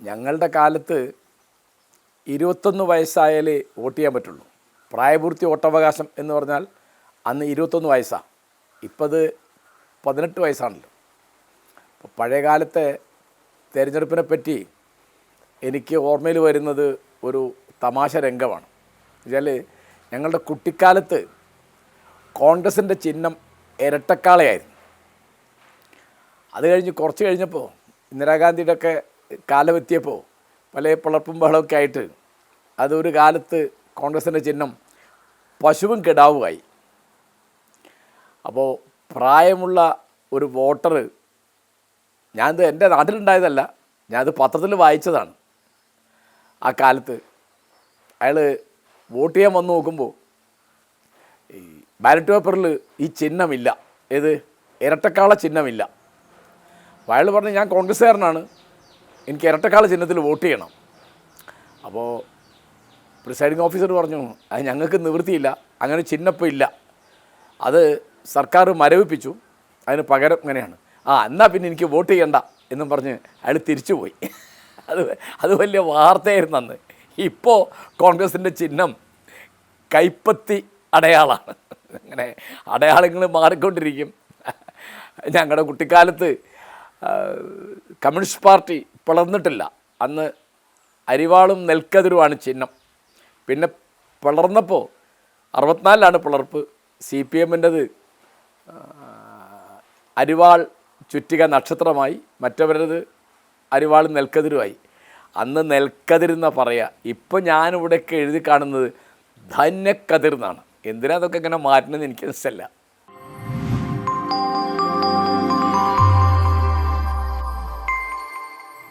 ഞങ്ങളുടെ കാലത്ത് 21 വയസ്സായാലേ വോട്ട് ചെയ്യാൻ പറ്റുള്ളൂ. പ്രായപൂർത്തി വോട്ടവകാശം എന്ന് പറഞ്ഞാൽ അന്ന് 21 വയസ്സാണ്. ഇപ്പോൾ അത് 18 വയസ്സാണല്ലോ. അപ്പോൾ പഴയകാലത്തെ തിരഞ്ഞെടുപ്പിനെ പറ്റി എനിക്ക് ഓർമ്മയിൽ വരുന്നത് ഒരു തമാശ രംഗമാണ്. എന്നുവെച്ചാൽ ഞങ്ങളുടെ കുട്ടിക്കാലത്ത് കോൺഗ്രസിൻ്റെ ചിഹ്നം ഇരട്ടക്കാളയായിരുന്നു. അത് കഴിഞ്ഞ് കുറച്ച് കഴിഞ്ഞപ്പോൾ ഇന്ദിരാഗാന്ധിയുടെ ഒക്കെ കാലമെത്തിയപ്പോൾ പല പിളർപ്പും ബഹളമൊക്കെ ആയിട്ട് അതൊരു കാലത്ത് കോൺഗ്രസിൻ്റെ ചിഹ്നം പശുവും കിടാവുമായി. അപ്പോൾ പ്രായമുള്ള ഒരു വോട്ടർ, ഞാനത് എൻ്റെ നാട്ടിലുണ്ടായതല്ല, ഞാനത് പത്രത്തിൽ വായിച്ചതാണ്. ആ കാലത്ത് അയാൾ വോട്ട് ചെയ്യാൻ വന്ന് നോക്കുമ്പോൾ ഈ ബാലറ്റ് പേപ്പറിൽ ഈ ചിഹ്നമില്ല, ഏത് ഇരട്ടക്കാള ചിഹ്നമില്ല. അപ്പോൾ അയാൾ പറഞ്ഞു, ഞാൻ കോൺഗ്രസ്സുകാരനാണ്, എനിക്ക് ഇരട്ടക്കാള ചിഹ്നത്തിൽ വോട്ട് ചെയ്യണം. അപ്പോൾ പ്രിസൈഡിങ് ഓഫീസർ പറഞ്ഞു, അത് ഞങ്ങൾക്ക് നിവൃത്തിയില്ല, അങ്ങനെ ചിഹ്നപ്പം ഇല്ല, അത് സർക്കാർ മരവിപ്പിച്ചു, അതിന് പകരം ഇങ്ങനെയാണ്. എന്നാൽ പിന്നെ എനിക്ക് വോട്ട് ചെയ്യണ്ട എന്നും പറഞ്ഞ് അയാൾ തിരിച്ചു പോയി. അത് വലിയ വാർത്തയായിരുന്നു അന്ന്. ഇപ്പോൾ കോൺഗ്രസിൻ്റെ ചിഹ്നം കൈപ്പത്തി അടയാളമാണ്. അങ്ങനെ അടയാളങ്ങൾ മാറിക്കൊണ്ടിരിക്കും. ഞങ്ങളുടെ കുട്ടിക്കാലത്ത് കമ്മ്യൂണിസ്റ്റ് പാർട്ടി പിളർന്നിട്ടില്ല. അന്ന് അരിവാളും നെൽക്കതിരുമാണ് ചിഹ്നം. പിന്നെ പിളർന്നപ്പോൾ 64-ലാണ് പിളർപ്പ്. CPM-ൻ്റെത് അരിവാൾ ചുറ്റിക നക്ഷത്രമായി, മറ്റവരത് അരിവാൾ നെൽക്കതിരുമായി. അന്ന് നെൽക്കതിരെന്നാണ് പറയുക. ഇപ്പം ഞാനിവിടെയൊക്കെ എഴുതി കാണുന്നത് ധാന്യക്കതിർ എന്നാണ്. എന്തിനാ അതൊക്കെ ഇങ്ങനെ മാറ്റുന്നതെന്ന് എനിക്ക് മനസ്സിലല്ല.